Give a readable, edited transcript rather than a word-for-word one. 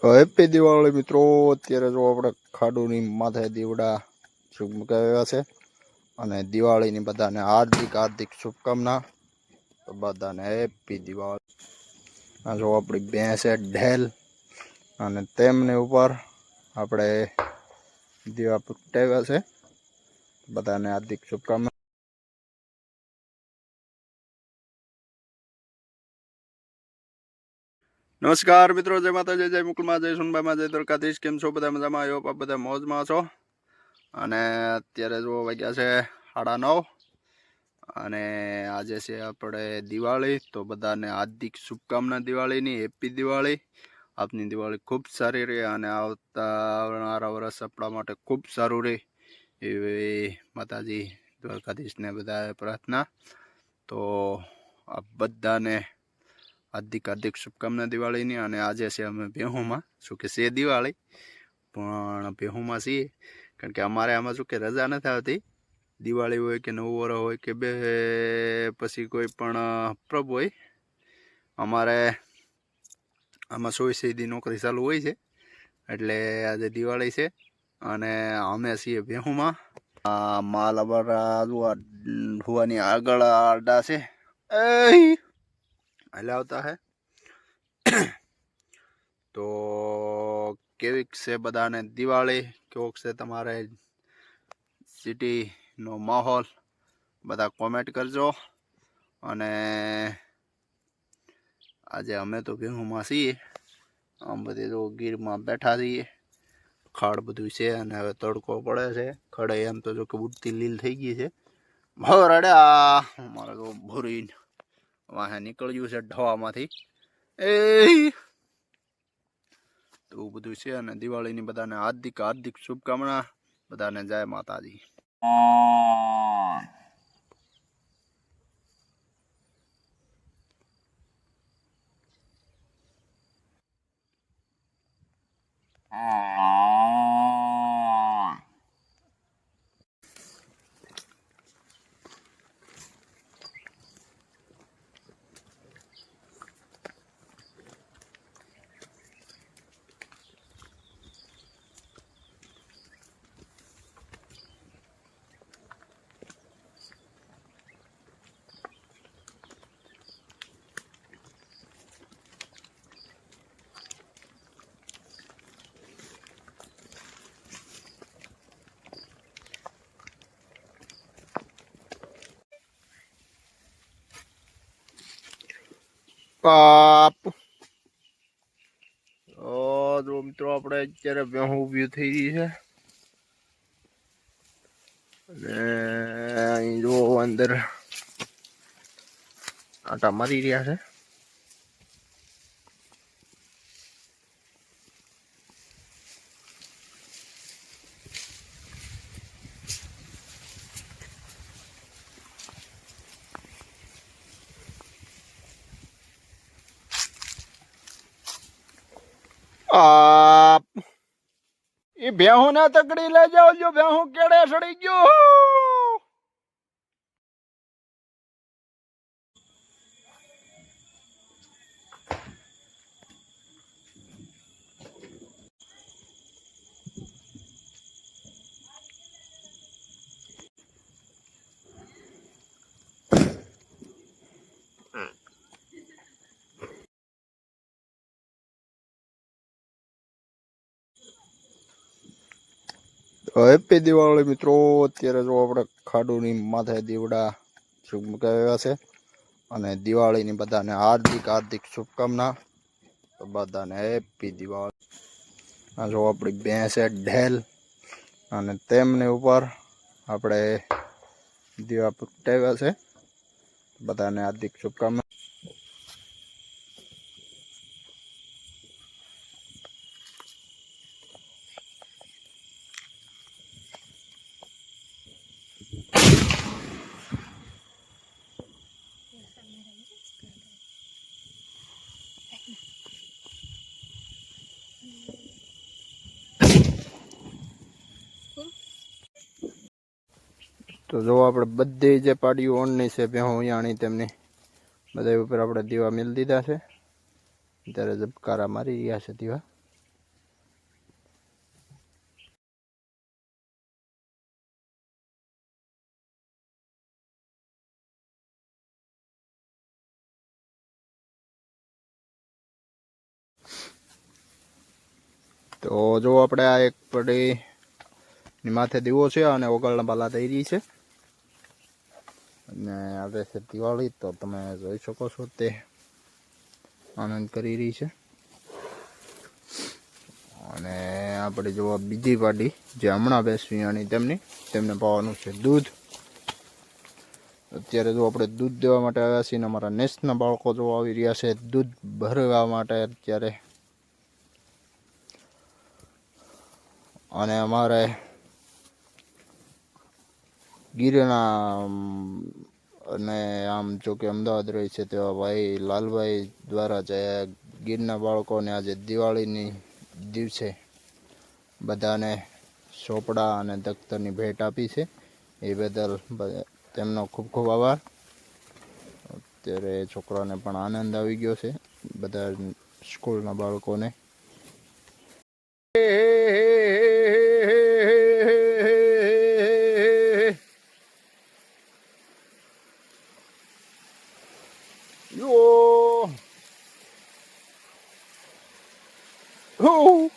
Happy Diwali મિત્રો। અત્યારે જો આપણે ખાડુની માથે દીવડા ચમકાવ્યા છે અને દિવાળીની બધાને હાર્દિક હાર્દિક શુભકામના। તો બધાને હેપી દિવાળી। આ જો આપણી ભેંસ છે ઢેલ અને તેમને ઉપર આપણે દીવા પ્રગટાવ્યા છે। બધાને હાર્દિક શુભકામના। નમસ્કાર મિત્રો, જય માતાજી, જય મુકુલમાં, જય સુનબામાં, જય દ્વારકાધીશ। કેમ છો બધા? મજામાં? આયો આપ બધા મોજમાં છો? અને અત્યારે જો વાગ્યા છે 9:30 અને આજે છે આપણે દિવાળી। તો બધાને હાર્દિક શુભકામના દિવાળીની। હેપી દિવાળી। આપની દિવાળી ખૂબ સારી રહે અને આવનારા વર્ષ આપણા માટે ખૂબ સારું રહે એવી માતાજી દ્વારકાધીશને બધા પ્રાર્થના। તો આ બધાને હાર્દિક હાર્દિક શુભકામના દિવાળીની। અને આજે છે અમે બેહુમાં, શું કે છે દિવાળી પણ બેહુમાં છીએ, કારણ કે અમારે આમાં શું કે રજા નથી આવતી। દિવાળી હોય કે નવું વર્ષ હોય કે બે પછી કોઈ પણ પ્રભુ હોય, અમારે આમાં 100 દી નોકરી ચાલુ હોય છે। એટલે આજે દિવાળી છે અને અમે છીએ બેહુમાં। માલ અમારા હુવાની આગળ આડા છે હલાવતા હે। તો કેવીક છે બધાને દિવાળી? કેવોક છે તમારે સિટીનો માહોલ? બધા કોમેન્ટ કરજો। અને આજે અમે તો બેહુમાં છીએ, આમ બધી તો ગીરમાં બેઠા છીએ। ખાડ બધું છે અને હવે તડકો પડે છે। ખડે એમ તો જો કે ઉડતી લીલ થઈ ગઈ છે। ભરડ્યા અમારે તો ભૂરી વાહે નીકળ્યું છે ઢવામાંથી તો એવું બધું છે। અને દિવાળીની બધાને હાર્દિક હાર્દિક શુભકામના। બધાને જય માતાજી। પાપ જો મિત્રો આપણે અત્યારે ભેહું ઊભી થઈ ગઈ છે અને અહીં જો અંદર આટા મારી રહ્યા છે। એ ભેહું ને તકડી લઈ જાવ, જો ભેહું કેડે સડી ગયો। હેપી દિવાળી મિત્રો। અત્યારે જો આપણે ખાડુની માથે દીવડા ચમકાવ્યા છે અને દિવાળીની બધાને હાર્દિક હાર્દિક શુભકામના। તો બધાને હેપી દિવાળી। આ જો આપણી ભેંસ છે ઢેલ અને તેમને ઉપર આપણે દીવા પ્રગટાવ્યા છે। બધાને હાર્દિક શુભકામના। તો જો આપણે બધી જે પાડીઓ ઓણની છે ભેહું યાણી તેમની બધા ઉપર આપણે દીવા મેળ દીધા છે। ત્યારે ઝબકારા મારી રહ્યા છે દીવા। તો જો આપણે આ એક પડીની માથે દીવો છે અને ઓગળના પાલા થઈ રહી છે અને આવે છે દિવાળી, તો તમે જોઈ શકો છો તે આનંદ કરી રહી છે. અને આપણે જો બીજી પાડી જે હમણાં બેસવી અને તેમને પાવાનું છે દૂધ. અત્યારે જો આપણે દૂધ દેવા માટે આવ્યા છીએ, અમારા નેસના બાળકો જો આવી રહ્યા છે દૂધ ભરવા માટે અત્યારે. અને અમારે ગીરના અને આમ જો કે અમદાવાદ રહે છે તેવા ભાઈ લાલભાઈ દ્વારા જે ગીરના બાળકોને આજે દિવાળીની દિવસે બધાને ચોપડા અને દફતરની ભેટ આપી છે, એ બદલ તેમનો ખૂબ ખૂબ આભાર. અત્યારે છોકરાને પણ આનંદ આવી ગયો છે, બધા સ્કૂલના બાળકોને. Yo! Oh!